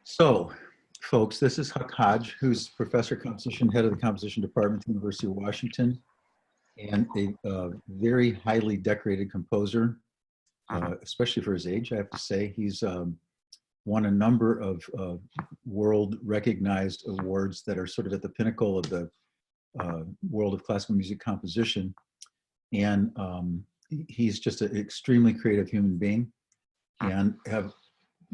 So, folks, this is Huck Hodge, who's professor of composition, head of the composition department at the University of Washington, and a very highly decorated composer, especially for his age, I have to say. He's won a number of world recognized awards that are sort of at the pinnacle of the world of classical music composition. And he's just an extremely creative human being, and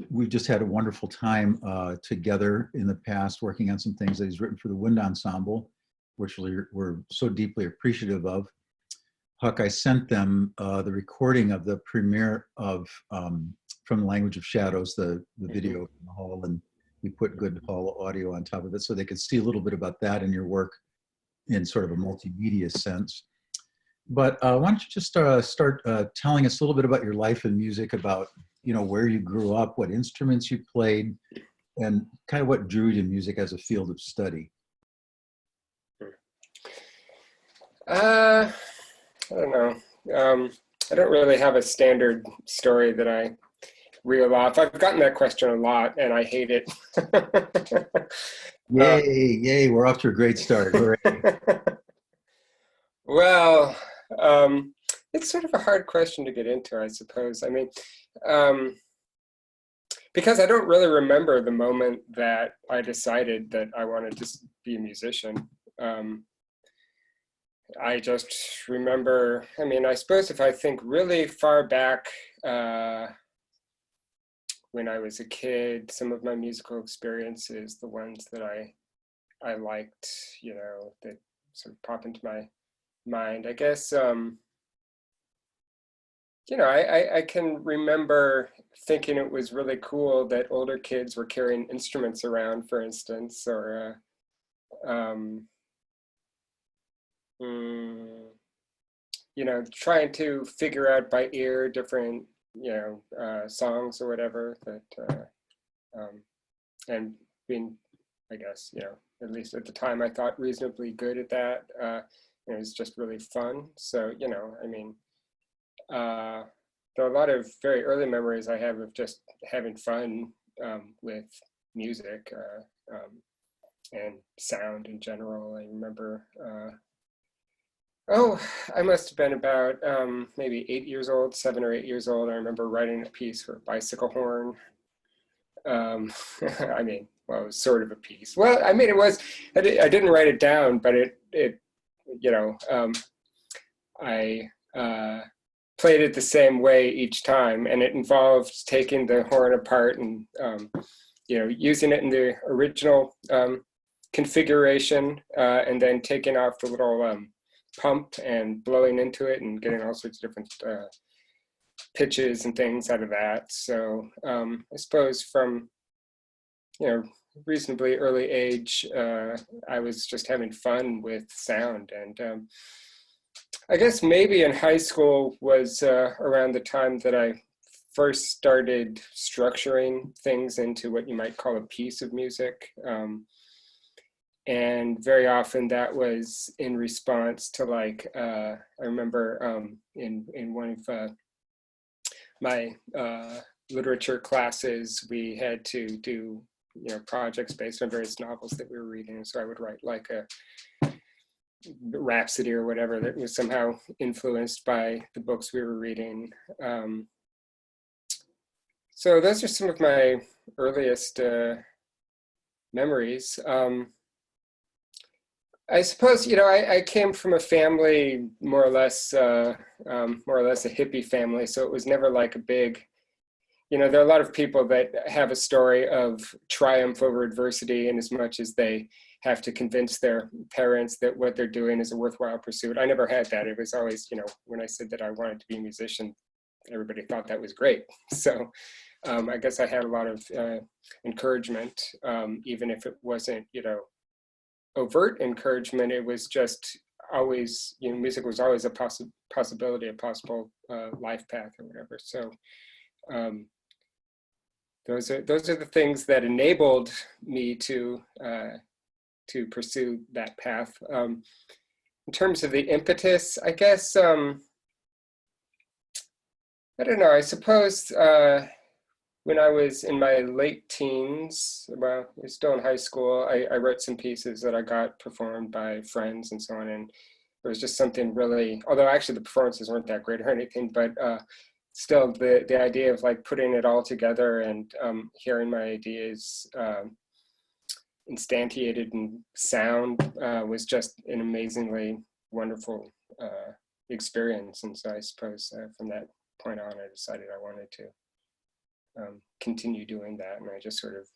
we've just had a wonderful time together in the past working on some things that he's written for the wind ensemble, which we're so deeply appreciative of. Huck, I sent them the recording of the premiere of From the Language of Shadows, the video in the hall, and we put good hall audio on top of it so they could see a little bit about that in your work in sort of a multimedia sense. But why don't you just start telling us a little bit about your life in music, about where you grew up, what instruments you played, and kind of what drew you to music as a field of study. I don't know. I don't really have a standard story that I reel off. I've gotten that question a lot, and I hate it. Yay, we're off to a great start. Well, it's sort of a hard question to get into, I suppose. I mean, because I don't really remember the moment that I decided that I wanted to be a musician. I just remember, I suppose if I think really far back when I was a kid, some of my musical experiences, the ones that I liked, that sort of pop into my mind, I guess, I can remember thinking it was really cool that older kids were carrying instruments around, for instance, or trying to figure out by ear different, songs or whatever that, and being, I guess, at least at the time I thought reasonably good at that. It was just really fun. So, there are a lot of very early memories I have of just having fun with music and sound in general. I remember, I must have been about maybe 8 years old, 7 or 8 years old. I remember writing a piece for a bicycle horn. It was sort of a piece. Well, it was, I didn't write it down, but I played it the same way each time, and it involved taking the horn apart and using it in the original configuration, and then taking off the little pump and blowing into it and getting all sorts of different pitches and things out of that. So I suppose from reasonably early age, I was just having fun with sound. And I guess maybe in high school was around the time that I first started structuring things into what you might call a piece of music. And very often that was in response to, like, I remember in one of my literature classes, we had to do projects based on various novels that we were reading. So I would write like a rhapsody or whatever that was somehow influenced by the books we were reading. So those are some of my earliest memories. I suppose, I came from a family more or less a hippie family, so it was never like a big, there are a lot of people that have a story of triumph over adversity, in as much as they have to convince their parents that what they're doing is a worthwhile pursuit. I never had that. It was always, when I said that I wanted to be a musician, everybody thought that was great. So I guess I had a lot of encouragement, even if it wasn't, overt encouragement. It was just always, music was always a possibility, a possible life path or whatever. So those are the things that enabled me to pursue that path. In terms of the impetus, I guess, I don't know, I suppose when I was in my late teens, well, I was still in high school, I wrote some pieces that I got performed by friends and so on. And it was just something really, although actually the performances weren't that great or anything, but still the idea of like putting it all together and hearing my ideas instantiated in sound was just an amazingly wonderful experience. And so I suppose from that point on, I decided I wanted to continue doing that, and I just sort of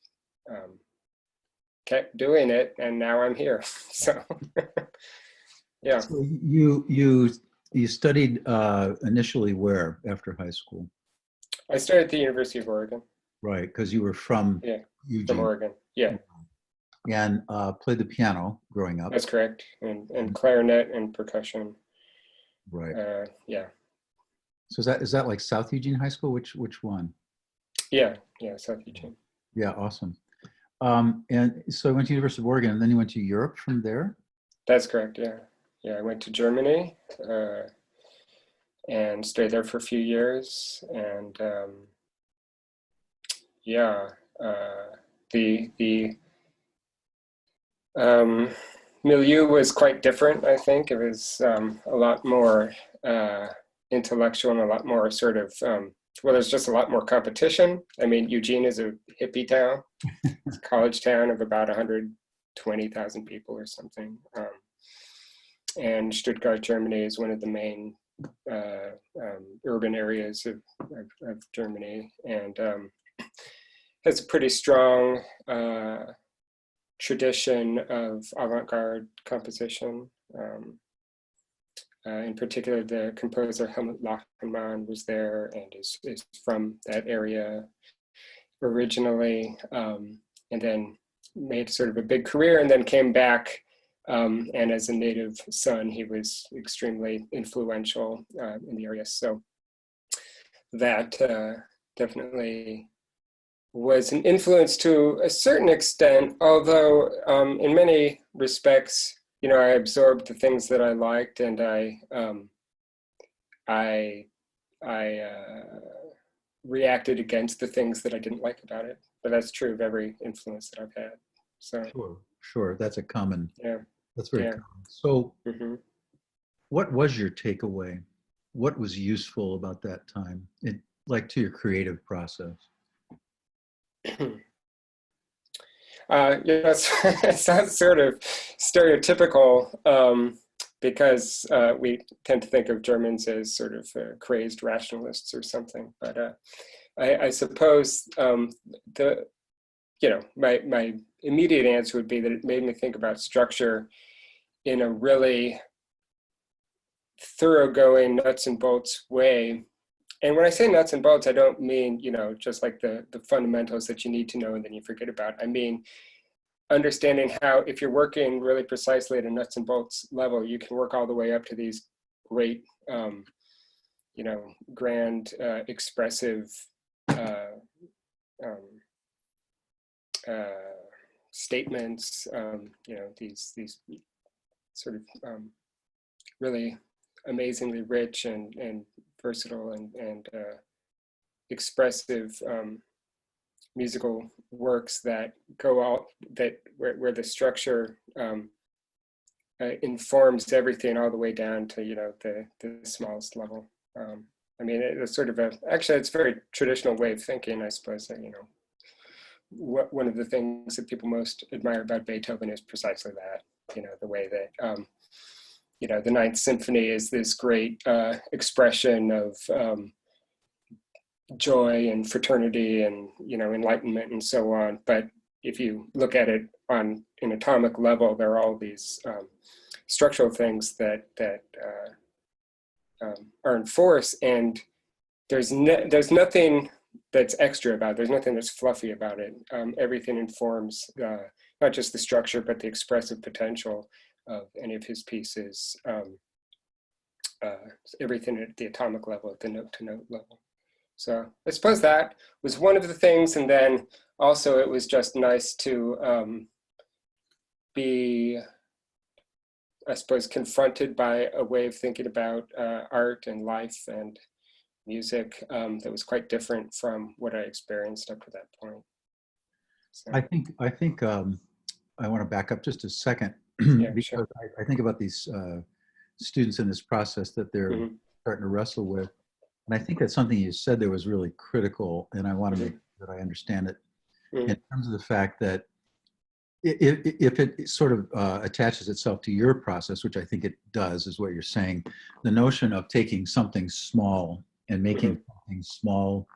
kept doing it, and now I'm here. So yeah. So you studied initially where after high school? I started at the University of Oregon. Right, because you were from Yeah, from Eugene Oregon. Yeah, and played the piano growing up. that's correct. And clarinet and percussion. Right. Yeah, So is that like South Eugene High School? Which one? yeah, South Eugene. Yeah, awesome. And so I went to University of Oregon, and then you went to Europe from there. That's correct. Yeah, I went to Germany and stayed there for a few years, and yeah, the milieu was quite different. I think it was a lot more intellectual and a lot more sort of well, there's just a lot more competition. I mean, Eugene is a hippie town. It's a college town of about 120,000 people or something. And Stuttgart, Germany is one of the main urban areas of Germany, and has a pretty strong tradition of avant-garde composition. In particular, the composer Helmut Lachenmann was there and is from that area originally, and then made sort of a big career and then came back. And as a native son, he was extremely influential in the area. So that definitely was an influence to a certain extent, although in many respects, I absorbed the things that I liked, and I reacted against the things that I didn't like about it. But that's true of every influence that I've had. So Sure. That's a common. yeah, That's very common. So, mm-hmm. what was your takeaway? What was useful about that time, like to your creative process? It sounds sort of stereotypical because we tend to think of Germans as sort of crazed rationalists or something. But I suppose my immediate answer would be that it made me think about structure in a really thoroughgoing, nuts and bolts way. And when I say nuts and bolts, I don't mean, just like the fundamentals that you need to know and then you forget about. I mean, understanding how, if you're working really precisely at a nuts and bolts level, you can work all the way up to these great, grand, expressive statements, these sort of really amazingly rich and versatile and expressive musical works that go out, where the structure informs everything all the way down to the smallest level. I mean, it's sort of actually it's a very traditional way of thinking, I suppose. That one of the things that people most admire about Beethoven is precisely that. The way that the Ninth Symphony is this great expression of joy and fraternity and enlightenment and so on. But if you look at it on an atomic level, there are all these structural things that are in force, and there's nothing that's extra about it. There's nothing that's fluffy about it. Everything informs not just the structure, but the expressive potential of any of his pieces. Everything at the atomic level, at the note-to-note level. So I suppose that was one of the things, and then also it was just nice to be, I suppose, confronted by a way of thinking about art and life and music that was quite different from what I experienced up to that point. So, I think I want to back up just a second yeah, because sure. I think about these students in this process that they're Hmm. starting to wrestle with. And I think that's something you said that was really critical, and I want to make Hmm. sure that I understand it in Hmm. terms of the fact that if it sort of attaches itself to your process, which I think it does, is what you're saying, the notion of taking something small and making Hmm. something small,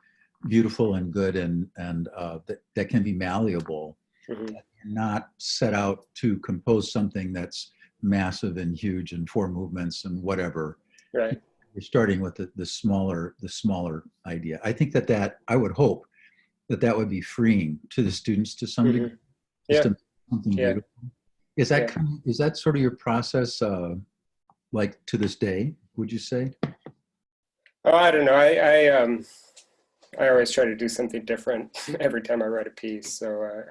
beautiful and good, and that can be malleable, Hmm. and not set out to compose something that's massive and huge and four movements and whatever. Right. You're starting with the smaller idea. I think that I would hope that would be freeing to the students to some degree, Hmm. just Yeah. to make something Yeah. beautiful. Is that Yeah. is that sort of your process, like to this day? Would you say? Oh, I don't know. I always try to do something different every time I write a piece. So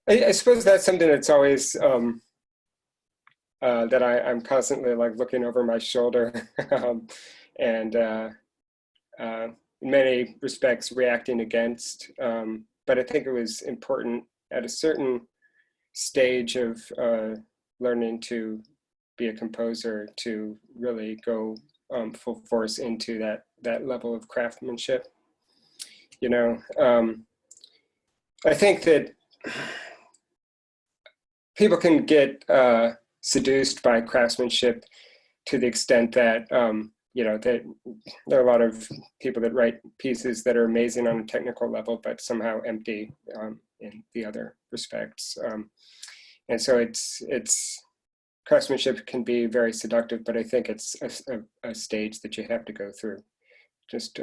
I suppose that's something that's always that I'm constantly like looking over my shoulder, and in many respects reacting against. But I think it was important at a certain stage of learning to be a composer to really go full force into that level of craftsmanship. You know, I think that people can get seduced by craftsmanship to the extent that that there are a lot of people that write pieces that are amazing on a technical level, but somehow empty in the other respects. And so it's craftsmanship can be very seductive, but I think it's a stage that you have to go through, just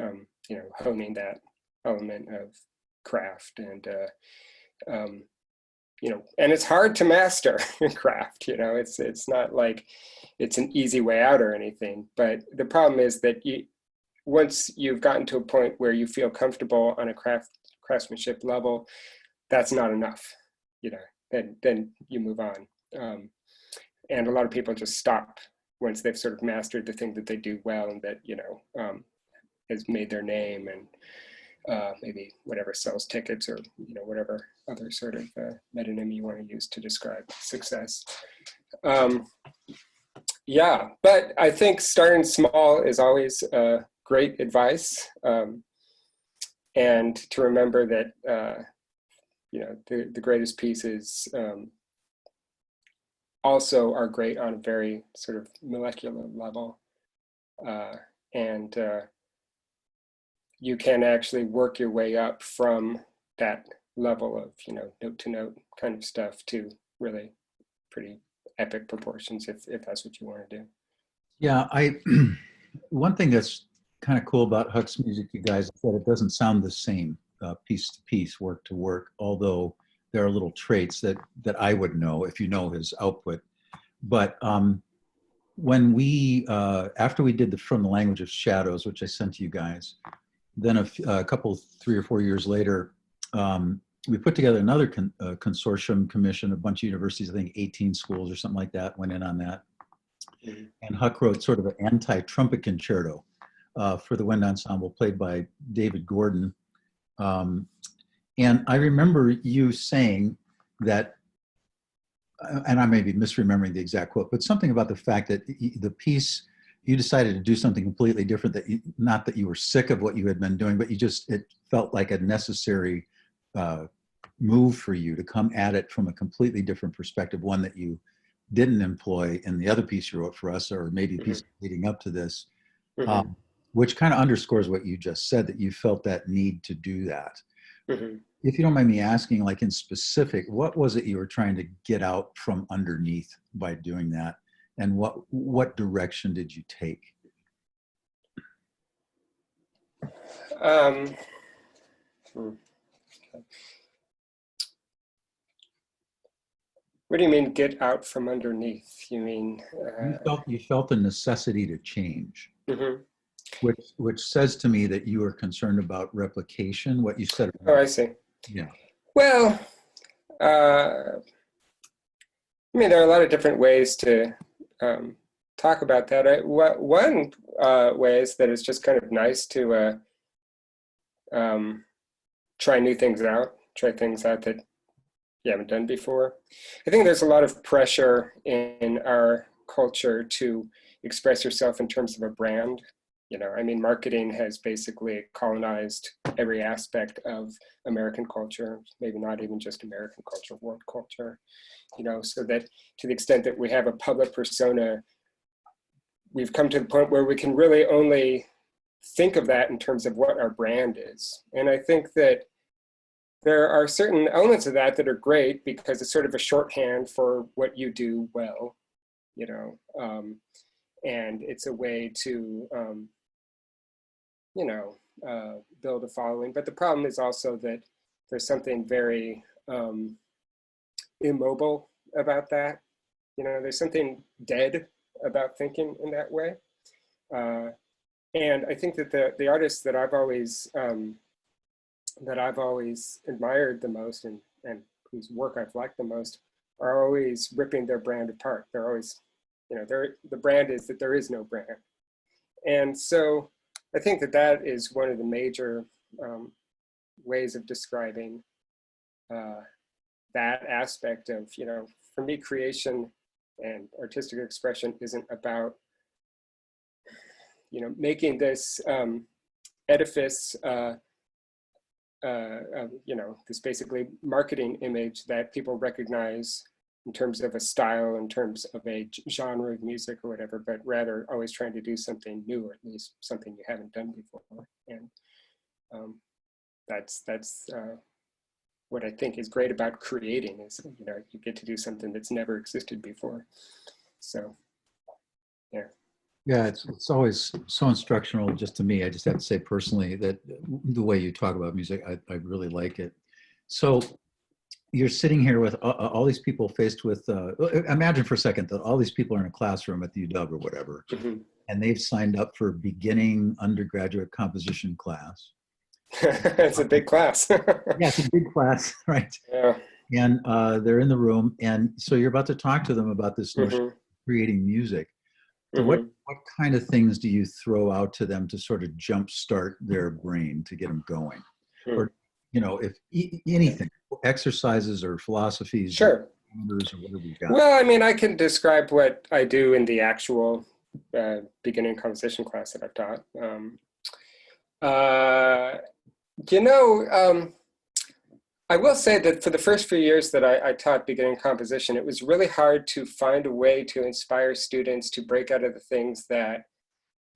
honing that element of craft and and it's hard to master craft. It's not like it's an easy way out or anything, but the problem is that once you've gotten to a point where you feel comfortable on a craftsmanship level, that's not enough. Then you move on. And a lot of people just stop once they've sort of mastered the thing that they do well and that has made their name, and maybe whatever sells tickets, or whatever other sort of metonym you want to use to describe success. Yeah, but I think starting small is always great advice, and to remember that the greatest pieces also are great on a very sort of molecular level, and you can actually work your way up from that level of note to note kind of stuff to really pretty epic proportions if that's what you want to do. Yeah, I one thing that's kind of cool about Huck's music, you guys, is that it doesn't sound the same piece to piece, work to work, although there are little traits that I would know if you know his output. But when we after we did the From the Language of Shadows, which I sent to you guys, then a couple 3 or 4 years later, we put together another consortium commission. A bunch of universities, I think 18 schools or something like that, went in on that. Mm-hmm. And Huck wrote sort of an anti-trumpet concerto for the wind ensemble, played by David Gordon. And I remember you saying that, and I may be misremembering the exact quote, but something about the fact that the piece, you decided to do something completely different, not that you were sick of what you had been doing, but it felt like a necessary move for you to come at it from a completely different perspective, one that you didn't employ in the other piece you wrote for us, or maybe a piece leading up to this, Mm-hmm. which kind of underscores what you just said, that you felt that need to do that. Mm-hmm. If you don't mind me asking, like in specific, what was it you were trying to get out from underneath by doing that? And what direction did you take? Um, what do you mean get out from underneath? You mean You felt the necessity to change, mm-hmm. which says to me that you are concerned about replication. What you said. Oh, I see. Yeah. Well, I mean, there are a lot of different ways to talk about that. One way is that it's just kind of nice to try new things out, try things out that you haven't done before. I think there's a lot of pressure in our culture to express yourself in terms of a brand. You know, I mean, marketing has basically colonized every aspect of American culture, maybe not even just American culture, world culture, you know, so that to the extent that we have a public persona, we've come to the point where we can really only think of that in terms of what our brand is. And I think that there are certain elements of that that are great because it's sort of a shorthand for what you do well, you know, and it's a way to, you know, build a following. But the problem is also that there's something very immobile about that. You know, there's something dead about thinking in that way. And I think that the artists that I've always admired the most and whose work I've liked the most are always ripping their brand apart. They're always, you know, the brand is that there is no brand. And so I think that that is one of the major ways of describing that aspect of, you know, for me, creation and artistic expression isn't about, you know, making this edifice, you know, this basically marketing image that people recognize in terms of a style, in terms of a genre of music or whatever, but rather always trying to do something new, or at least something you haven't done before. And that's what I think is great about creating is, you know, you get to do something that's never existed before. So, yeah. Yeah, it's always so instructional just to me. I just have to say personally that the way you talk about music, I really like it. So you're sitting here with all these people faced with, imagine for a second that all these people are in a classroom at the UW or whatever, and they've signed up for beginning undergraduate composition class. It's a big class. Yeah, it's a big class, right? Yeah. And they're in the room. And so you're about to talk to them about this notion of creating music. So what kind of things do you throw out to them to sort of jumpstart their brain to get them going? Or, you know, if anything, exercises or philosophies, sure, or whatever you got. Well, I mean, I can describe what I do in the actual beginning composition class that I've taught. You know, I will say that for the first few years that I taught beginning composition, it was really hard to find a way to inspire students to break out of the things that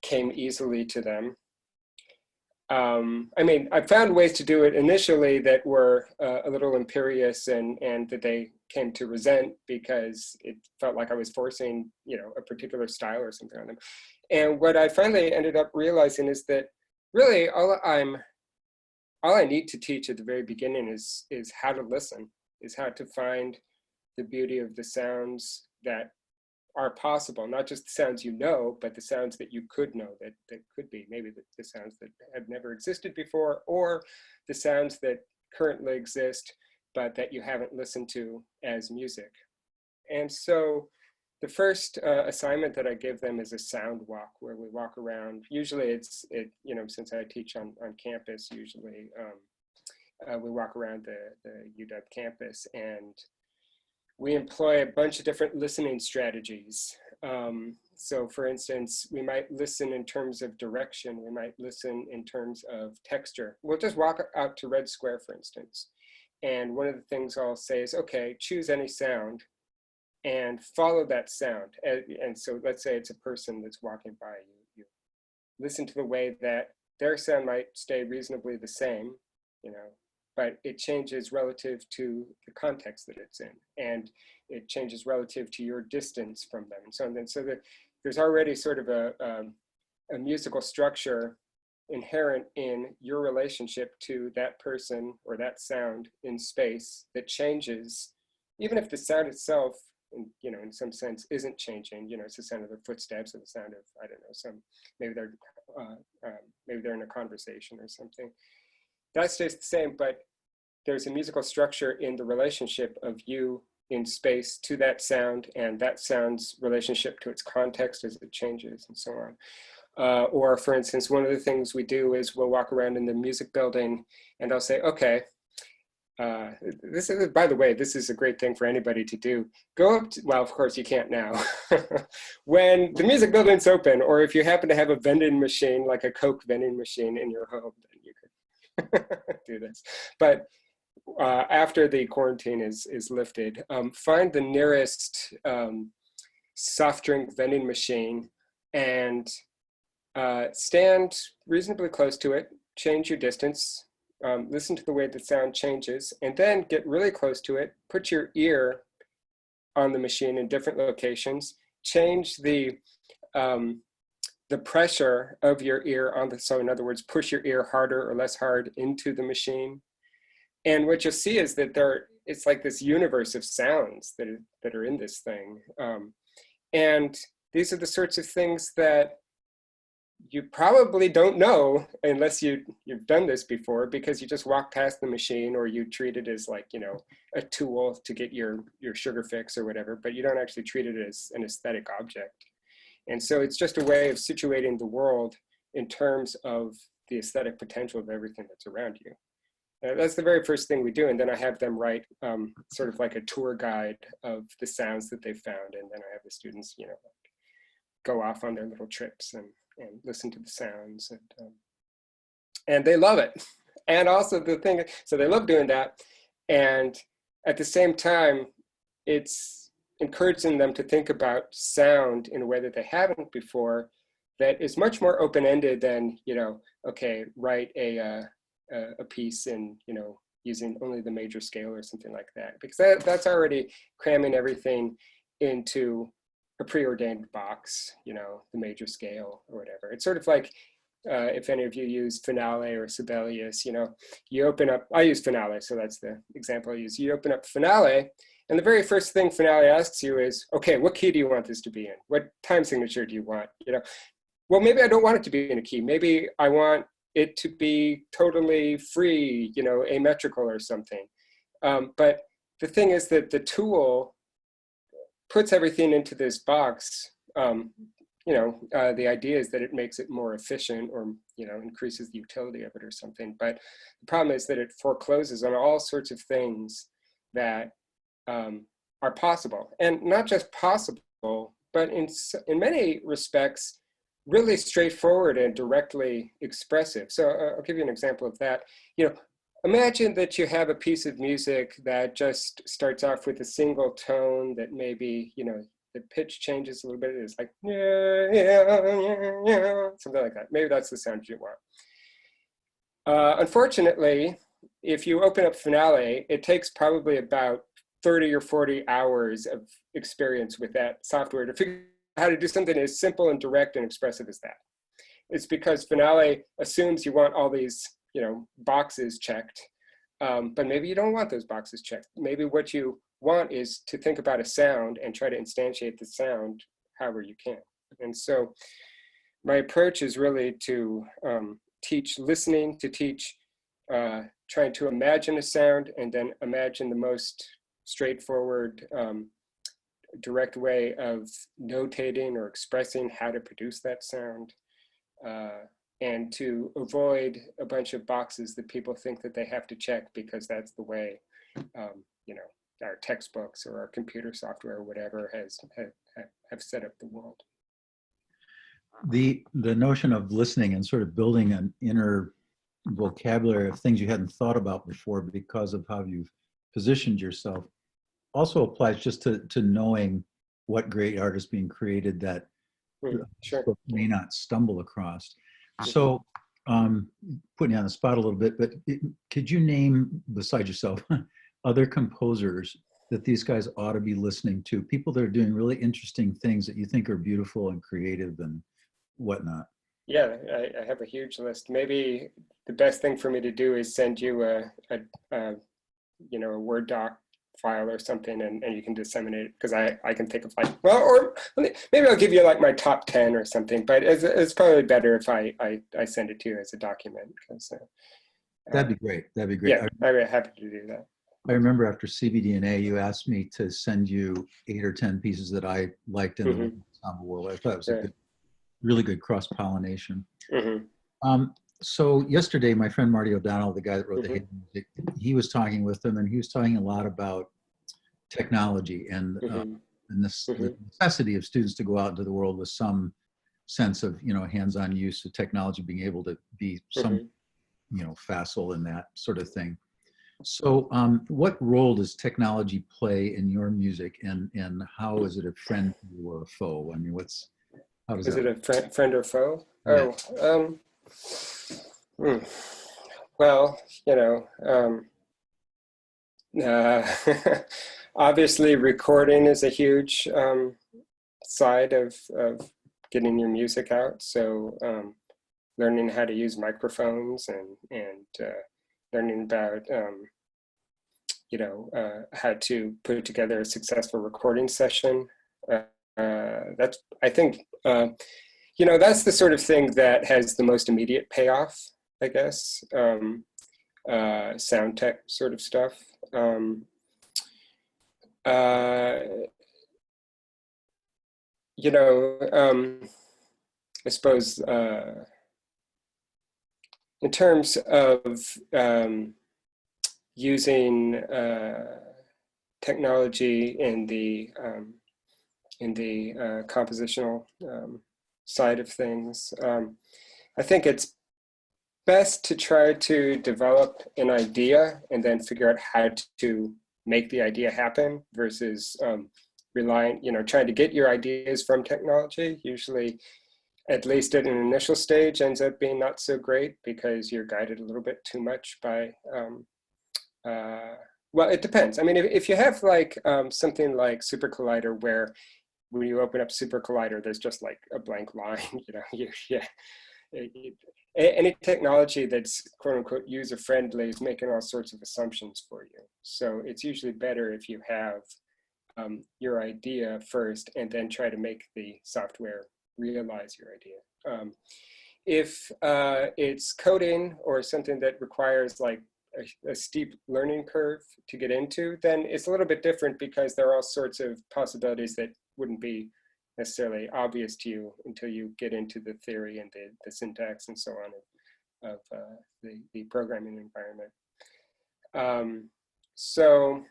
came easily to them. I mean, I found ways to do it initially that were a little imperious and that they came to resent because it felt like I was forcing, you know, a particular style or something on them. And what I finally ended up realizing is that really all I need to teach at the very beginning is how to listen, is how to find the beauty of the sounds that are possible, not just the sounds you know, but the sounds that you could know that could be maybe the sounds that have never existed before, or the sounds that currently exist, but that you haven't listened to as music. And so the first assignment that I give them is a sound walk where we walk around. Usually you know, since I teach on campus, usually we walk around the UW campus and we employ a bunch of different listening strategies. So for instance, we might listen in terms of direction. We might listen in terms of texture. We'll just walk out to Red Square, for instance. And one of the things I'll say is, okay, choose any sound and follow that sound. And so let's say it's a person that's walking by you. You listen to the way that their sound might stay reasonably the same, you know, but it changes relative to the context that it's in, and it changes relative to your distance from them, and so on. And so that there's already sort of a musical structure inherent in your relationship to that person or that sound in space that changes, even if the sound itself, you know, in some sense, isn't changing. You know, it's the sound of their footsteps or the sound of, I don't know, maybe they're in a conversation or something. That stays the same, but there's a musical structure in the relationship of you in space to that sound and that sound's relationship to its context as it changes and so on. Or for instance, one of the things we do is we'll walk around in the music building and I'll say, okay, this is, by the way, this is a great thing for anybody to do. Go up to, well, of course you can't now. When the music building's open, or if you happen to have a vending machine, like a Coke vending machine in your home, then you could do this. But after the quarantine is lifted, find the nearest soft drink vending machine and stand reasonably close to it, change your distance, listen to the way the sound changes, and then get really close to it, put your ear on the machine in different locations, change the pressure of your ear on the, so in other words, push your ear harder or less hard into the machine. And what you'll see is that it's like this universe of sounds that are in this thing. And these are the sorts of things that you probably don't know unless you've done this before, because you just walk past the machine or you treat it as like, you know, a tool to get your sugar fix or whatever, but you don't actually treat it as an aesthetic object. And so it's just a way of situating the world in terms of the aesthetic potential of everything that's around you. That's the very first thing we do. And then I have them write sort of like a tour guide of the sounds that they found. And then I have the students, you know, go off on their little trips and listen to the sounds, and they love it. And also the thing, so they love doing that, and at the same time, it's encouraging them to think about sound in a way that they haven't before, that is much more open-ended than, you know, okay, write a piece in, you know, using only the major scale or something like that, because that's already cramming everything into a preordained box, you know, the major scale or whatever. It's sort of like, if any of you use Finale or Sibelius, you know, you open up, I use Finale, so that's the example I use. You open up Finale, and the very first thing Finale asks you is, okay, what key do you want this to be in? What time signature do you want? You know, well, maybe I don't want it to be in a key. Maybe I want it to be totally free, you know, asymmetrical or something. But the thing is that the tool puts everything into this box. You know, the idea is that it makes it more efficient, or, you know, increases the utility of it or something. But the problem is that it forecloses on all sorts of things that are possible, and not just possible, but in many respects, really straightforward and directly expressive. So I'll give you an example of that. You know, imagine that you have a piece of music that just starts off with a single tone that maybe, you know, the pitch changes a little bit. It's like, yeah, yeah, yeah, something like that. Maybe that's the sound you want. Unfortunately, if you open up Finale, it takes probably about 30 or 40 hours of experience with that software to figure out how to do something as simple and direct and expressive as that. It's because Finale assumes you want all these, you know, boxes checked, but maybe you don't want those boxes checked. Maybe what you want is to think about a sound and try to instantiate the sound however you can. And so my approach is really to teach listening, to teach trying to imagine a sound, and then imagine the most straightforward, direct way of notating or expressing how to produce that sound, and to avoid a bunch of boxes that people think that they have to check because that's the way, you know, our textbooks or our computer software or whatever have set up the world. The notion of listening and sort of building an inner vocabulary of things you hadn't thought about before because of how you've positioned yourself also applies just to knowing what great art is being created that Sure. may not stumble across. So putting you on the spot a little bit, but could you name, besides yourself, other composers that these guys ought to be listening to? People that are doing really interesting things that you think are beautiful and creative and whatnot. Yeah, I have a huge list. Maybe the best thing for me to do is send you a you know, a Word doc file or something, and you can disseminate it, because I can think of like, well, or maybe I'll give you like my top 10 or something, but it's probably better if I send it to you as a document, because That'd be great. That'd be great. Yeah, I'd be happy to do that. I remember after CBDNA, you asked me to send you 8 or 10 pieces that I liked in the Mm-hmm. ensemble world. I thought it was a Right. good, really good cross-pollination. Mm-hmm. So yesterday, my friend Marty O'Donnell, the guy that wrote the Mm-hmm. Hate Music, he was talking with them, and he was talking a lot about technology and Mm-hmm. the Mm-hmm. necessity of students to go out into the world with some sense of, hands-on use of technology, being able to be some, Mm-hmm. facile in that sort of thing. So, what role does technology play in your music, and how is it a friend to you or a foe? I mean, how does Is that it work? a friend or foe? Yeah, Oh, hmm. Well, uh, obviously recording is a huge side of getting your music out. So learning how to use microphones and learning about how to put together a successful recording session. That's I think that's the sort of thing that has the most immediate payoff, I guess. Sound tech sort of stuff. Uh, I suppose in terms of using technology in the compositional side of things, I think it's best to try to develop an idea and then figure out how to make the idea happen versus relying, trying to get your ideas from technology. Usually, at least at an initial stage, ends up being not so great because you're guided a little bit too much by, well, it depends. I mean, if you have like something like Super Collider where when you open up Super Collider, there's just like a blank line, yeah. Any technology that's quote unquote user friendly is making all sorts of assumptions for you. So it's usually better if you have your idea first and then try to make the software realize your idea. If it's coding or something that requires like a steep learning curve to get into, then it's a little bit different because there are all sorts of possibilities that wouldn't be necessarily obvious to you until you get into the theory and the syntax and so on of the programming environment. So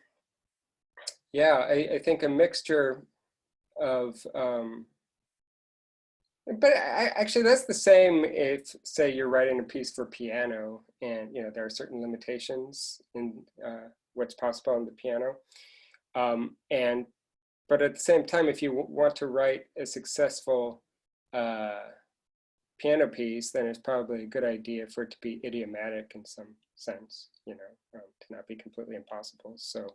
yeah, I think a mixture of, but actually that's the same if say you're writing a piece for piano and there are certain limitations in what's possible on the piano. But at the same time, if you want to write a successful piano piece, then it's probably a good idea for it to be idiomatic in some sense, to not be completely impossible. So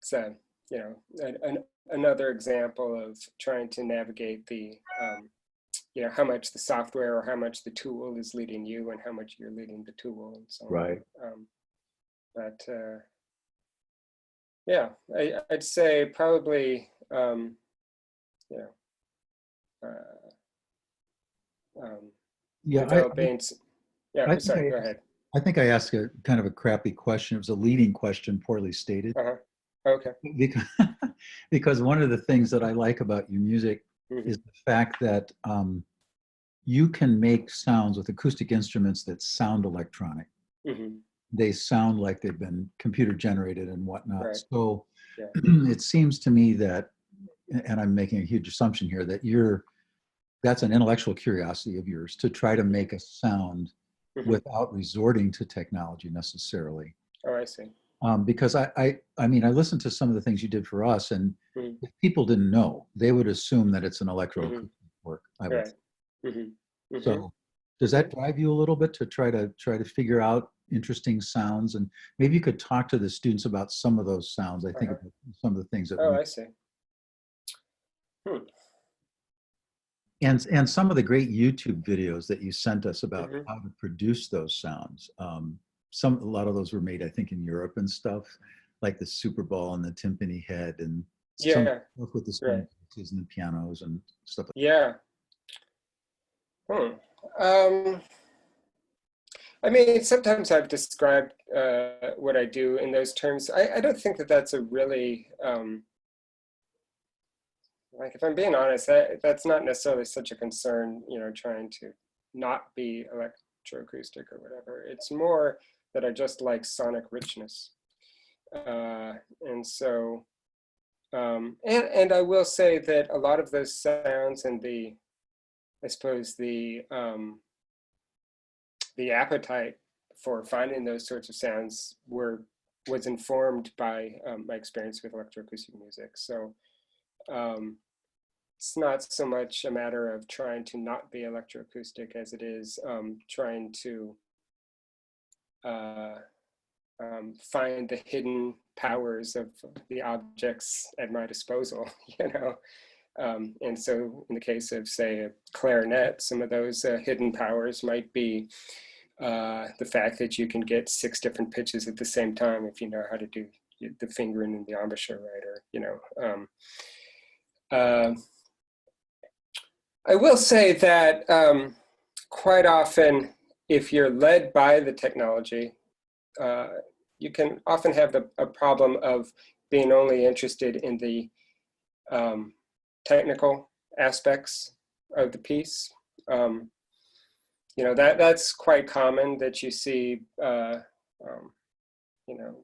it's another example of trying to navigate the, how much the software or how much the tool is leading you and how much you're leading the tool and so on. right. But yeah, I'd say probably, you know, Yeah, developing. Yeah, I think sorry, go ahead. I think I asked a kind of a crappy question. It was a leading question, poorly stated. Uh-huh. Okay. Because, because one of the things that I like about your music Mm-hmm. is the fact that you can make sounds with acoustic instruments that sound electronic. Mm-hmm. They sound like they've been computer generated and whatnot. Right. So Yeah. it seems to me that, and I'm making a huge assumption here, that that's an intellectual curiosity of yours to try to make a sound Mm-hmm. without resorting to technology necessarily. Oh, I see. Because I mean, I listened to some of the things you did for us, and Mm-hmm. if people didn't know, they would assume that it's an Mm-hmm. electroacoustic work. I would. Right. Mm-hmm. Mm-hmm. So, does that drive you a little bit to try to figure out interesting sounds? And maybe you could talk to the students about some of those sounds. I think Uh-huh. about some of the things that Oh, we I see. Hmm. and some of the great YouTube videos that you sent us about Mm-hmm. how to produce those sounds. A lot of those were made, I think, in Europe and stuff, like the Super Bowl and the timpani head and some Yeah. stuff with the Right. string voices and the pianos and stuff. Yeah. Hmm. Um, I mean, sometimes I've described what I do in those terms. I don't think that that's a really, like, if I'm being honest, that's not necessarily such a concern, you know, trying to not be electroacoustic or whatever. It's more that I just like sonic richness. And so, and I will say that a lot of those sounds and I suppose the appetite for finding those sorts of sounds was informed by my experience with electroacoustic music. So it's not so much a matter of trying to not be electroacoustic as it is trying to find the hidden powers of the objects at my disposal, you know. And so in the case of, say, a clarinet, some of those hidden powers might be the fact that you can get 6 different pitches at the same time if you know how to do the fingering and the embouchure right, or, you know. I will say that quite often, if you're led by the technology, you can often have a problem of being only interested in the technical aspects of the piece. You know, that's quite common that you see, you know,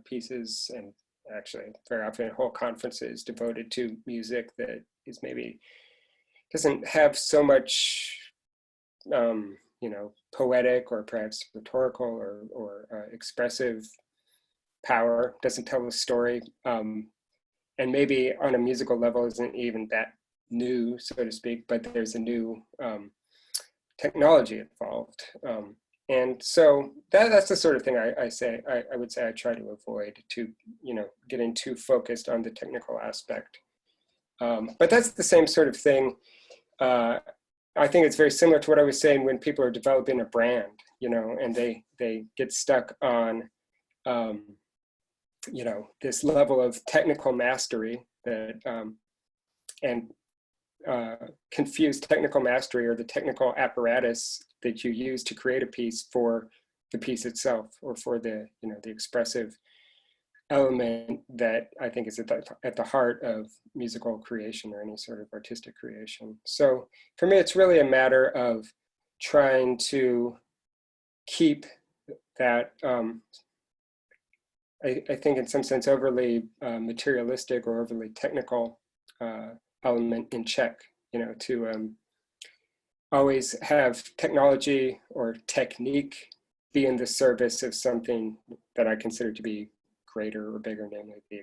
pieces, and actually very often whole conferences devoted to music that is maybe doesn't have so much, you know, poetic or perhaps rhetorical or expressive power, doesn't tell a story, and maybe on a musical level isn't even that new, so to speak, but there's a new technology involved. And so that's the sort of thing I would say I try to avoid, to, you know, getting too focused on the technical aspect. But that's the same sort of thing. I think it's very similar to what I was saying when people are developing a brand, you know, and they get stuck on, you know, this level of technical mastery that, and confuse technical mastery or the technical apparatus that you use to create a piece for the piece itself, or for the, you know, the expressive element that I think is at the heart of musical creation or any sort of artistic creation. So for me, it's really a matter of trying to keep that, I think in some sense, overly materialistic or overly technical element in check, you know, to always have technology or technique be in the service of something that I consider to be greater or bigger, namely the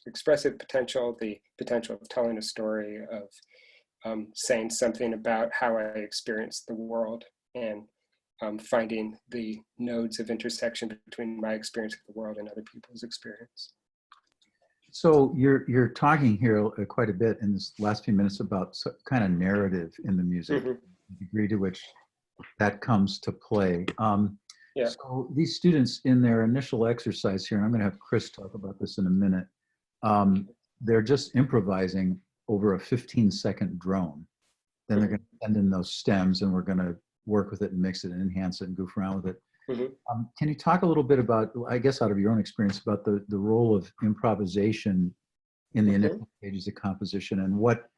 expressive potential, the potential of telling a story, of saying something about how I experience the world, and finding the nodes of intersection between my experience of the world and other people's experience. So you're talking here quite a bit in this last few minutes about kind of narrative in the music, the degree to which that comes to play. Yeah. So these students, in their initial exercise here, and I'm going to have Chris talk about this in a minute, they're just improvising over a 15-second drone. Then they're going to send in those stems, and we're going to work with it and mix it and enhance it and goof around with it. Can you talk a little bit about, I guess out of your own experience, about the role of improvisation in the initial stages of composition, and what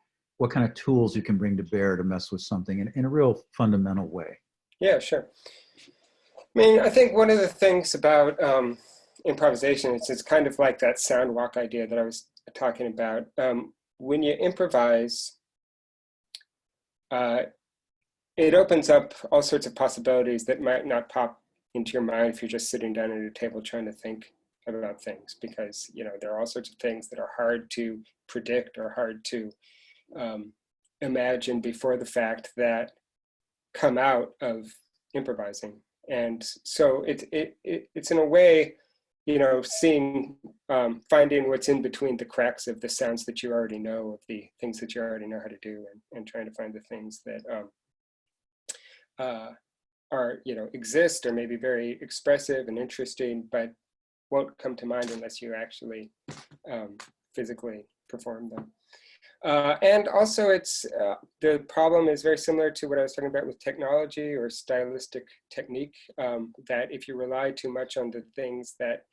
kind of tools you can bring to bear to mess with something in a real fundamental way? Yeah, sure. I mean, I think one of the things about improvisation is it's kind of like that sound walk idea that I was talking about. When you improvise, it opens up all sorts of possibilities that might not pop into your mind if you're just sitting down at a table trying to think about things, because, you know, there are all sorts of things that are hard to predict or hard to imagine before the fact that come out of improvising. And so it's in a way, you know, seeing, finding what's in between the cracks of the sounds that you already know, of the things that you already know how to do, and trying to find the things that are, you know, exist or maybe very expressive and interesting, but won't come to mind unless you actually physically perform them. And also the problem is very similar to what I was talking about with technology or stylistic technique, that if you rely too much on the things that,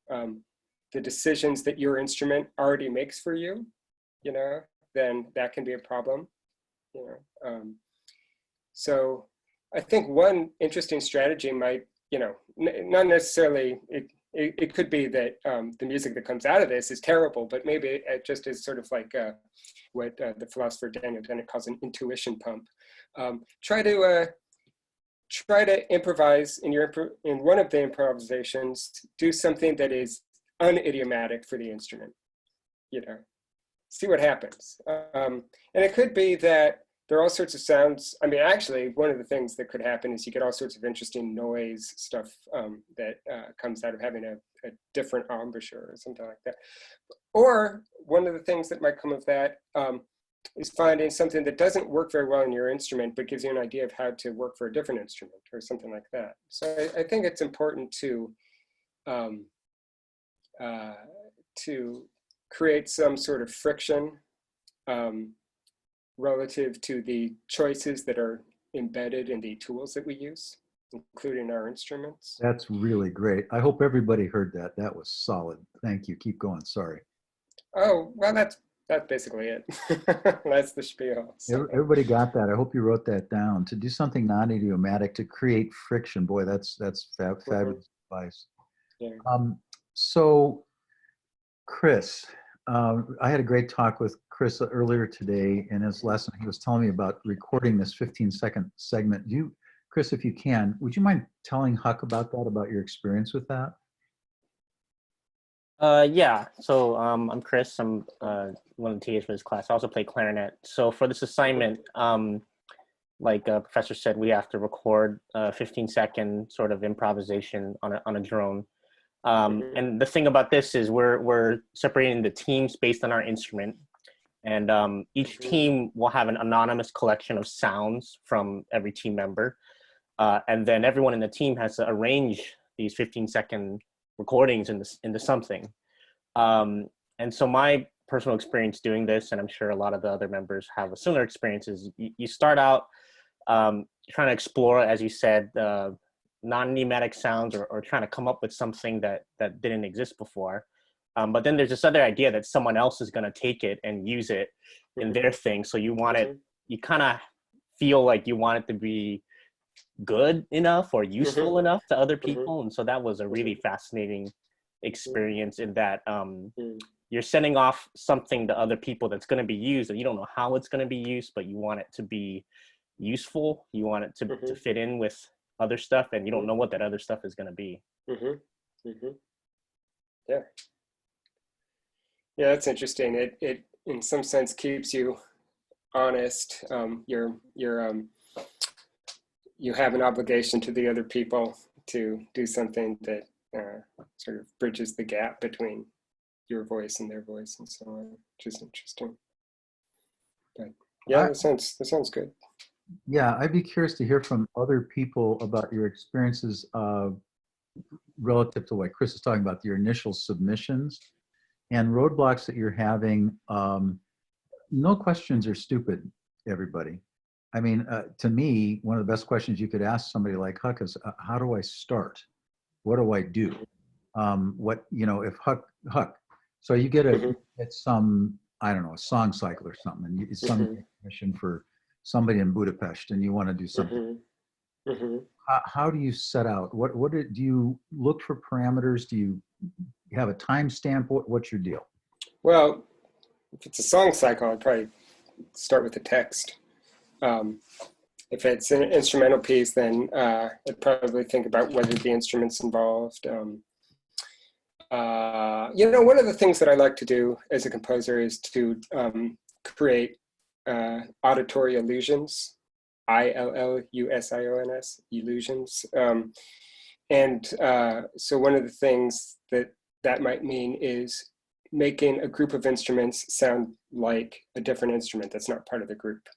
the decisions that your instrument already makes for you, then that can be a problem, So I think one interesting strategy might, not necessarily, it could be that the music that comes out of this is terrible, but maybe it just is sort of like what the philosopher Daniel Dennett calls an intuition pump. Try to improvise in one of the improvisations, do something that is unidiomatic for the instrument, see what happens. And it could be that there are all sorts of sounds. I mean, actually, one of the things that could happen is you get all sorts of interesting noise stuff that comes out of having a different embouchure or something like that. Or one of the things that might come of that is finding something that doesn't work very well in your instrument, but gives you an idea of how to work for a different instrument or something like that. So I think it's important to create some sort of friction relative to the choices that are embedded in the tools that we use, including our instruments. That's really great. I hope everybody heard that. That was solid. Thank you. Keep going. Sorry. Oh, well, that's basically it. That's the spiel. So. Everybody got that. I hope you wrote that down. To do something non-idiomatic, to create friction. Boy, that's fabulous advice. Yeah. So, Chris, I had a great talk with Chris earlier today in his lesson. He was telling me about recording this 15-second segment. Chris, if you can, would you mind telling Huck about that, about your experience with that? Yeah, so I'm Chris. I'm one of the TAs for this class. I also play clarinet. So for this assignment, like Professor said, we have to record a 15-second sort of improvisation on a drone. And the thing about this is we're separating the teams based on our instrument. And each team will have an anonymous collection of sounds from every team member. And then everyone in the team has to arrange these 15-second recordings into something. And so my personal experience doing this, and I'm sure a lot of the other members have a similar experience, is you start out trying to explore, as you said, non-pneumatic sounds or trying to come up with something that didn't exist before. But then there's this other idea that someone else is going to take it and use it in their thing. So you want it, you kind of feel like you want it to be good enough or useful enough to other people. And so that was a really fascinating experience in that you're sending off something to other people that's going to be used, and you don't know how it's going to be used, but you want it to be useful. You want it to fit in with other stuff, and you don't know what that other stuff is going to be. Yeah. Yeah, that's interesting. It in some sense keeps you honest. You have an obligation to the other people to do something that sort of bridges the gap between your voice and their voice and so on, which is interesting. But yeah, that sounds good. Yeah, I'd be curious to hear from other people about your experiences relative to what Chris is talking about, your initial submissions and roadblocks that you're having. No questions are stupid, everybody. I mean, to me, one of the best questions you could ask somebody like Huck is, how do I start? What do I do? If Huck, so you get some, I don't know, a song cycle or something, and it's some mission for somebody in Budapest, and you want to do something. How do you set out? Do you look for parameters? Do you have a timestamp? What's your deal? Well, if it's a song cycle, I'd probably start with the text. If it's an instrumental piece, then I'd probably think about whether the instrument's involved. One of the things that I like to do as a composer is to create auditory illusions, illusions, illusions. So one of the things that might mean is making a group of instruments sound like a different instrument that's not part of the group,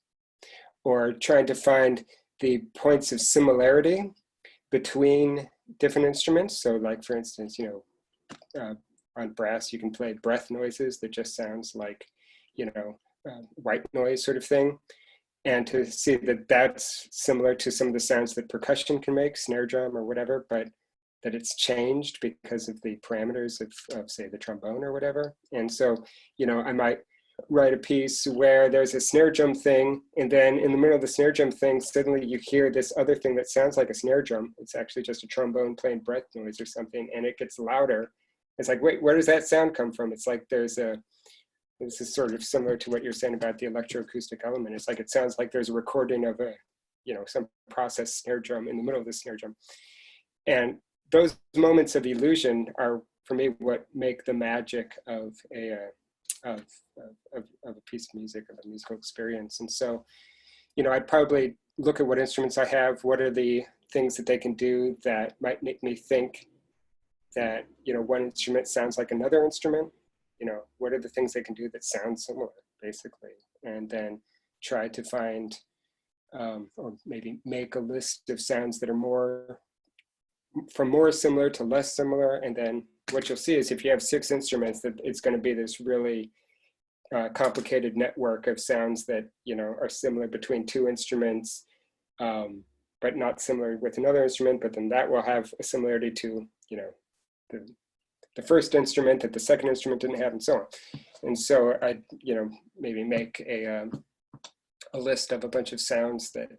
or trying to find the points of similarity between different instruments. So like, for instance, on brass, you can play breath noises that just sounds like, white noise sort of thing, and to see that that's similar to some of the sounds that percussion can make, snare drum or whatever, but that it's changed because of the parameters of say the trombone or whatever. And so, you know, I might write a piece where there's a snare drum thing, and then in the middle of the snare drum thing, suddenly you hear this other thing that sounds like a snare drum. It's actually just a trombone playing breath noise or something, and it gets louder. It's like, wait, where does that sound come from? It's like this is sort of similar to what you're saying about the electroacoustic element. It's like, it sounds like there's a recording of a, you know, some processed snare drum in the middle of the snare drum. And those moments of illusion are, for me, what make the magic of a piece of music, of a musical experience. And so, you know, I'd probably look at what instruments I have, what are the things that they can do that might make me think that, you know, one instrument sounds like another instrument. You know, what are the things they can do that sound similar, basically, and then try to find, or maybe make a list of sounds that are more similar to less similar. And then what you'll see is if you have 6 instruments, that it's going to be this really complicated network of sounds that, you know, are similar between 2 instruments, but not similar with another instrument. But then that will have a similarity to, you know, the first instrument that the second instrument didn't have, and so on. And so I, you know, maybe make a list of a bunch of sounds that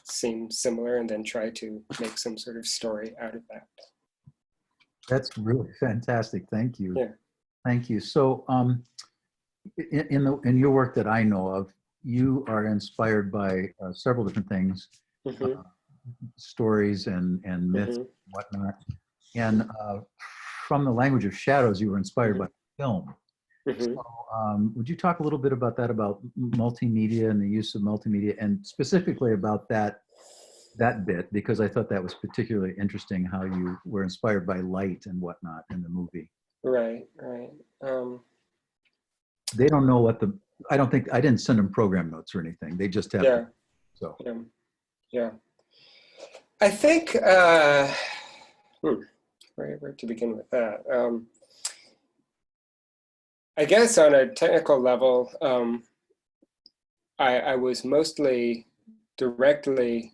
seem similar, and then try to make some sort of story out of that. That's really fantastic. Thank you. Yeah. Thank you. So in your work that I know of, you are inspired by several different things, Mm-hmm. Stories and myths, Mm-hmm. and whatnot. And from the language of shadows, you were inspired Mm-hmm. by film. Mm-hmm. So, would you talk a little bit about that, about multimedia and the use of multimedia, and specifically about that bit, because I thought that was particularly interesting, how you were inspired by light and whatnot in the movie. Right. They don't know what I don't think, I didn't send them program notes or anything. They just have, Yeah. so. Yeah. I think, where to begin with that? I guess on a technical level, I was mostly directly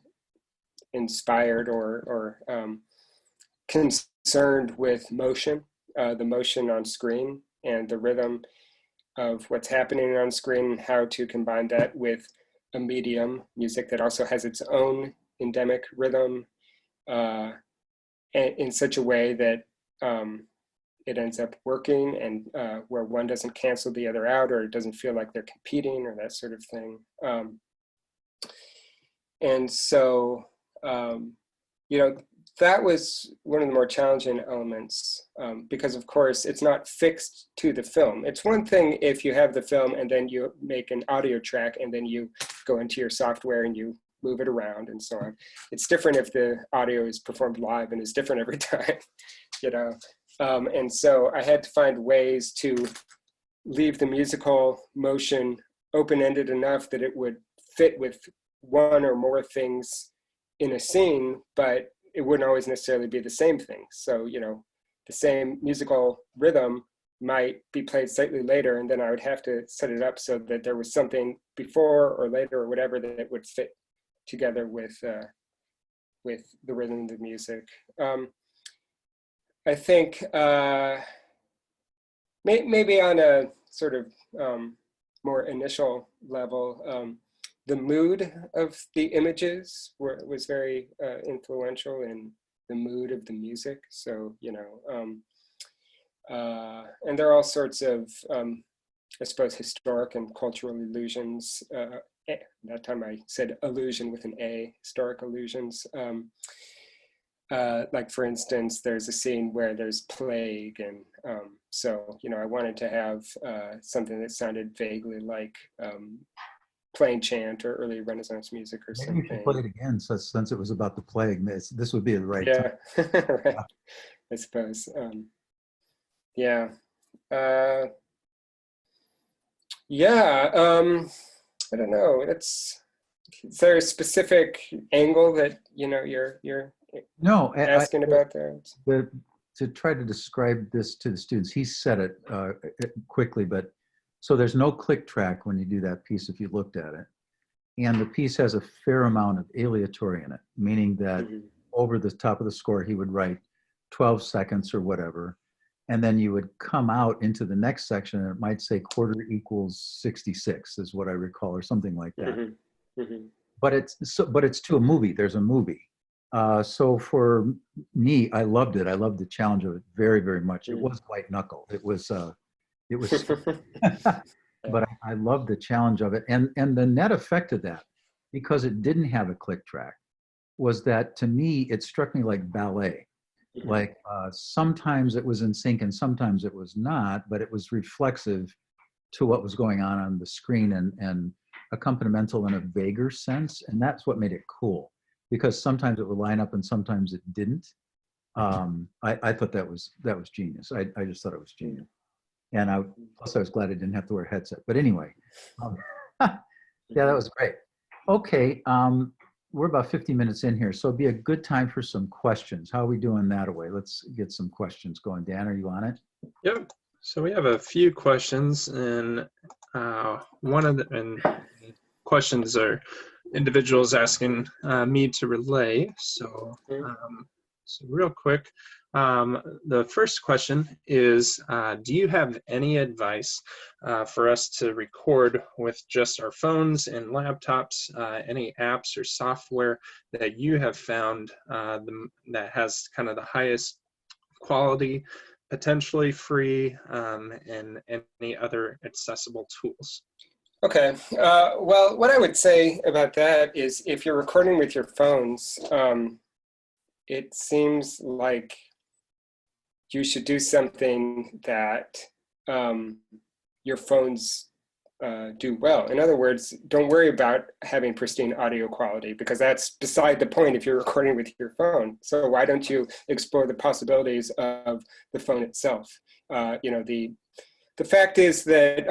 inspired or concerned with motion, the motion on screen and the rhythm of what's happening on screen, how to combine that with a medium, music, that also has its own endemic rhythm, in such a way that it ends up working, and where one doesn't cancel the other out, or it doesn't feel like they're competing, or that sort of thing. And so, you know, that was one of the more challenging elements, because of course it's not fixed to the film. It's one thing if you have the film and then you make an audio track and then you go into your software and you move it around and so on. It's different if the audio is performed live and is different every time, you know. And so I had to find ways to leave the musical motion open-ended enough that it would fit with one or more things in a scene, but it wouldn't always necessarily be the same thing. So, you know, the same musical rhythm might be played slightly later, and then I would have to set it up so that there was something before or later or whatever that would fit together with the rhythm of the music. I think maybe on a sort of more initial level, the mood of the images was very influential in the mood of the music. So, you know, and there are all sorts of, I suppose, historic and cultural illusions. That time I said illusion with an A, historic illusions. Like, for instance, there's a scene where there's plague, and so, you know, I wanted to have something that sounded vaguely like plain chant or early Renaissance music or Maybe something. you should play it again, since it was about the plague. This would be the right time. Right. I suppose. Yeah. I don't know. Is there a specific angle that, you know, you're No, asking about there? to try to describe this to the students, he said it quickly, but So there's no click track when you do that piece if you looked at it. And the piece has a fair amount of aleatory in it, meaning that over the top of the score, he would write 12 seconds or whatever. And then you would come out into the next section and it might say quarter equals 66 is what I recall, or something like that. But it's to a movie. There's a movie. So for me, I loved it. I loved the challenge of it very, very much. It was white knuckle. It was but I love the challenge of it. And the net effect of that, because it didn't have a click track, was that to me, it struck me like ballet. Like sometimes it was in sync and sometimes it was not, but it was reflexive to what was going on the screen and accompanimental in a vaguer sense. And that's what made it cool, because sometimes it would line up and sometimes it didn't. I thought that was genius. I just thought it was genius. And plus I was glad I didn't have to wear a headset. But anyway, yeah, that was great. Okay, we're about 50 minutes in here, so it'd be a good time for some questions. How are we doing that away? Let's get some questions going. Dan, are you on it? Yep. So we have a few questions, and one of the questions are individuals asking me to relay. So, so real quick, the first question is, do you have any advice for us to record with just our phones and laptops, any apps or software that you have found that has kind of the highest quality, potentially free, and any other accessible tools? Okay. Well, what I would say about that is if you're recording with your phones, it seems like you should do something that your phones do well. In other words, don't worry about having pristine audio quality, because that's beside the point if you're recording with your phone. So why don't you explore the possibilities of the phone itself? You know, the fact is that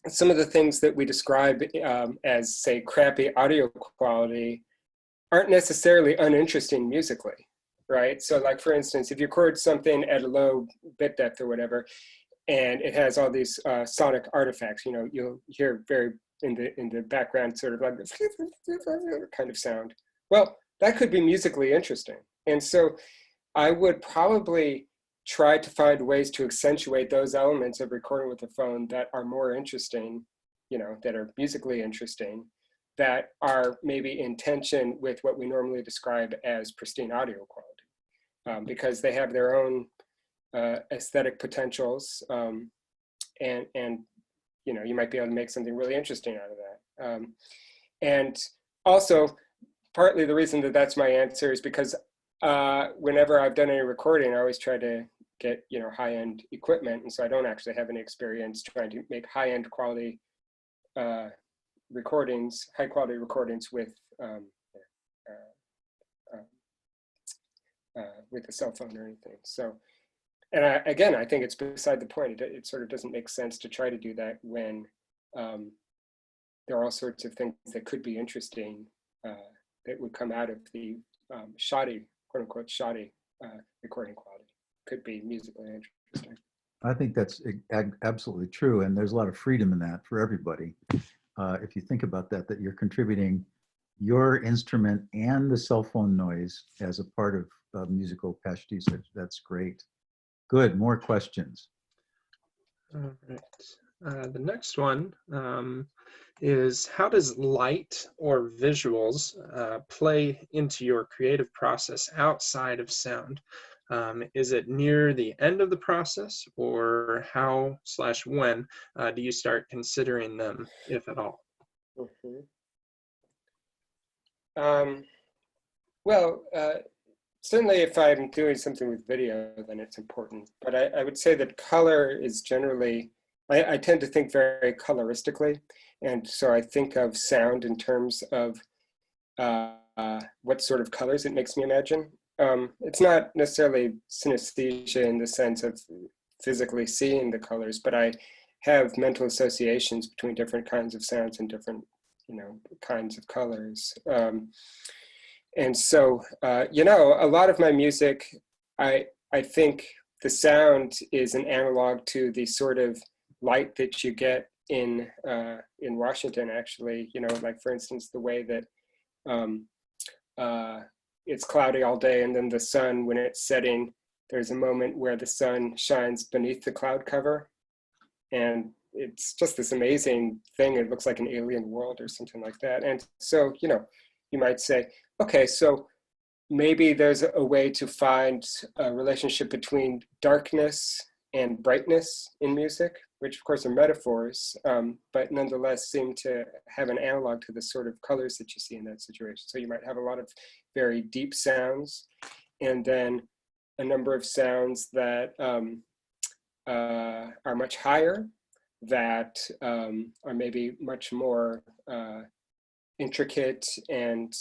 some of the things that we describe as, say, crappy audio quality aren't necessarily uninteresting musically, right? So like, for instance, if you record something at a low bit depth or whatever, and it has all these sonic artifacts, you know, you'll hear very in the background sort of like this kind of sound. Well, that could be musically interesting. And so I would probably try to find ways to accentuate those elements of recording with a phone that are more interesting, you know, that are musically interesting, that are maybe in tension with what we normally describe as pristine audio quality, because they have their own aesthetic potentials, and you know, you might be able to make something really interesting out of that. And also, partly the reason that that's my answer is because whenever I've done any recording, I always try to get, you know, high-end equipment, and so I don't actually have any experience trying to make high-end quality recordings, high-quality recordings with a cell phone or anything. So, and I think it's beside the point. It sort of doesn't make sense to try to do that when there are all sorts of things that could be interesting that would come out of the shoddy, quote unquote, shoddy recording quality. Could be musically interesting. I think that's absolutely true. And there's a lot of freedom in that for everybody. If you think about that you're contributing your instrument and the cell phone noise as a part of musical pastiche, that's great. Good, more questions. All right. The next one is, how does light or visuals play into your creative process outside of sound? Is it near the end of the process, or how/when do you start considering them, if at all? Well, certainly if I'm doing something with video, then it's important. But I would say that color is generally, I tend to think very coloristically. And so I think of sound in terms of what sort of colors it makes me imagine. It's not necessarily synesthesia in the sense of physically seeing the colors, but I have mental associations between different kinds of sounds and different, you know, kinds of colors. And so, you know, a lot of my music, I think the sound is an analog to the sort of light that you get in Washington, actually. You know, like for instance, the way that it's cloudy all day, and then the sun, when it's setting, there's a moment where the sun shines beneath the cloud cover, and it's just this amazing thing. It looks like an alien world or something like that. And so, you know, you might say, okay, so maybe there's a way to find a relationship between darkness and brightness in music, which of course are metaphors, but nonetheless seem to have an analog to the sort of colors that you see in that situation. So you might have a lot of very deep sounds, and then a number of sounds that are much higher, that are maybe much more intricate and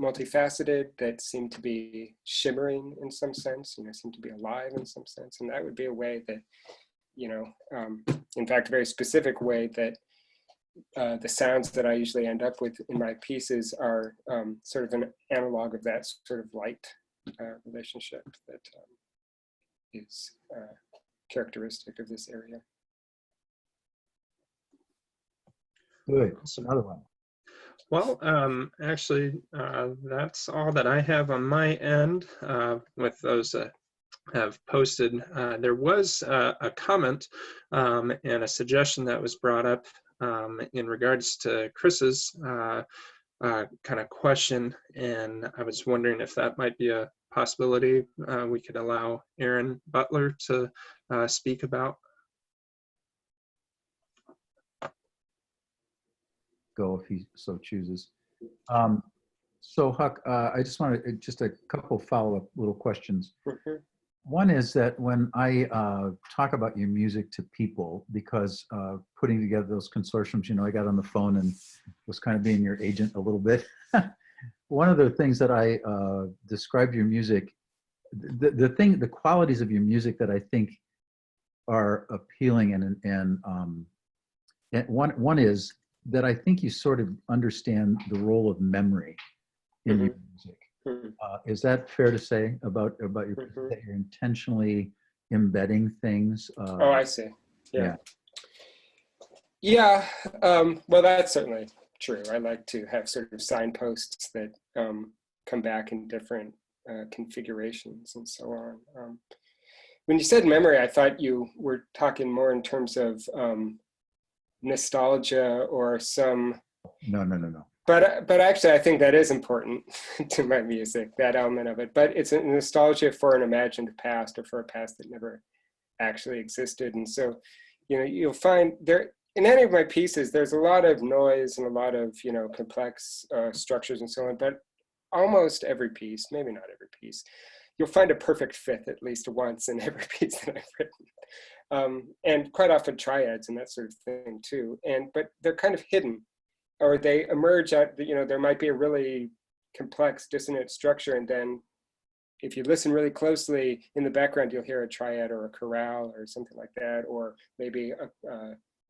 multifaceted, that seem to be shimmering in some sense, you know, seem to be alive in some sense. And that would be a way that, you know, in fact, a very specific way that the sounds that I usually end up with in my pieces are sort of an analog of that sort of light relationship that is characteristic of this area. Good. Another one. Well, actually, that's all that I have on my end with those that have posted. There was a comment and a suggestion that was brought up in regards to Chris's kind of question, and I was wondering if that might be a possibility we could allow Aaron Butler to speak about. Go if he so chooses. So Huck, I just wanted just a couple follow-up little questions. One is that when I talk about your music to people, because putting together those consortiums, you know, I got on the phone and was kind of being your agent a little bit. One of the things that I described your music, the qualities of your music that I think are appealing, and one is that I think you sort of understand the role of memory in your music. Is that fair to say about your that you're intentionally embedding things? Oh, I see. Yeah. Yeah. Well, that's certainly true. I like to have sort of signposts that come back in different configurations and so on. When you said memory, I thought you were talking more in terms of nostalgia or some. No. But actually, I think that is important to my music, that element of it. But it's a nostalgia for an imagined past, or for a past that never actually existed. And so, you know, you'll find there in any of my pieces, there's a lot of noise and a lot of, you know, complex structures and so on. But almost every piece, maybe not every piece, you'll find a perfect fifth at least once in every piece that I've written. And quite often triads and that sort of thing too. But they're kind of hidden, or they emerge at, you know, there might be a really complex dissonant structure, and then if you listen really closely in the background, you'll hear a triad or a chorale or something like that, or maybe a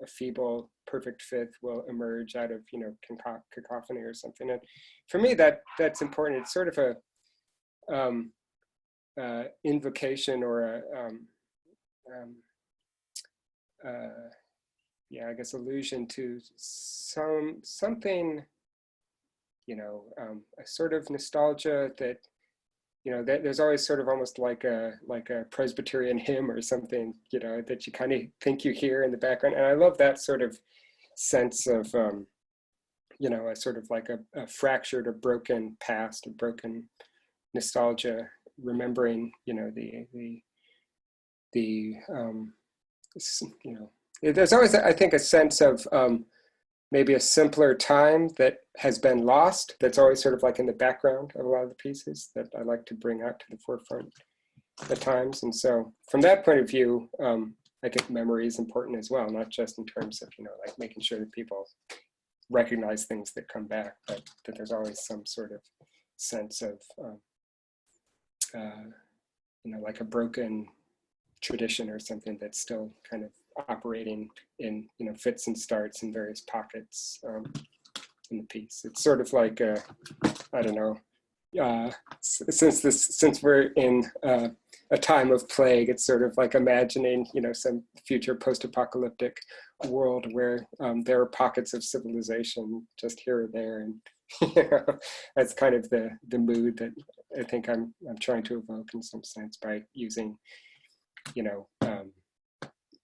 feeble perfect fifth will emerge out of, you know, cacophony or something. And for me, that's important. It's sort of a invocation or I guess allusion to something, you know, a sort of nostalgia that, you know, that there's always sort of almost like a Presbyterian hymn or something, you know, that you kind of think you hear in the background. And I love that sort of sense of, you know, a sort of like a fractured or broken past, a broken nostalgia, remembering, you know, you know, there's always, I think, a sense of maybe a simpler time that has been lost, that's always sort of like in the background of a lot of the pieces that I like to bring out to the forefront at times. And so from that point of view, I think memory is important as well, not just in terms of, you know, like making sure that people recognize things that come back, but that there's always some sort of sense of, you know, like a broken tradition or something that's still kind of operating in, you know, fits and starts in various pockets in the piece. It's sort of like I don't know, since we're in a time of plague, it's sort of like imagining, some future post-apocalyptic world where there are pockets of civilization just here or there, and that's kind of the mood that I think I'm trying to evoke in some sense by using,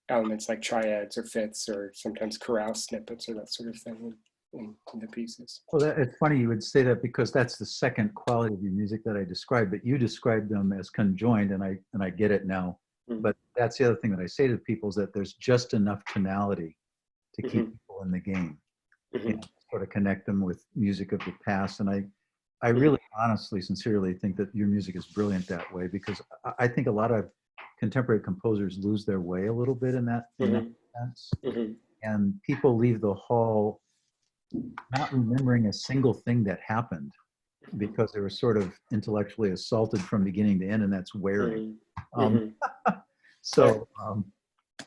elements like triads or fifths or sometimes chorale snippets or that sort of thing in the pieces. Well, it's funny you would say that because that's the second quality of your music that I described, but you described them as conjoined, and I get it now. Mm-hmm. But that's the other thing that I say to people is that there's just enough tonality to keep Mm-hmm. people in the game, Mm-hmm. and sort of connect them with music of the past. And I really honestly, sincerely think that your music is brilliant that way, because I think a lot of contemporary composers lose their way a little bit in that sense. Mm-hmm. And people leave the hall not remembering a single thing that happened because they were sort of intellectually assaulted from beginning to end, and that's wearing.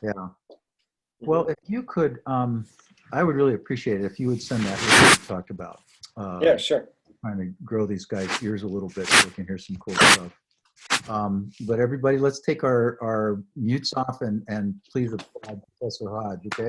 Yeah. Well, if you could, I would really appreciate it if you would send that what we talked about. Yeah, sure. Trying to grow these guys' ears a little bit so we can hear some cool stuff. But everybody, let's take our mutes off and please applaud Professor Hodge, okay?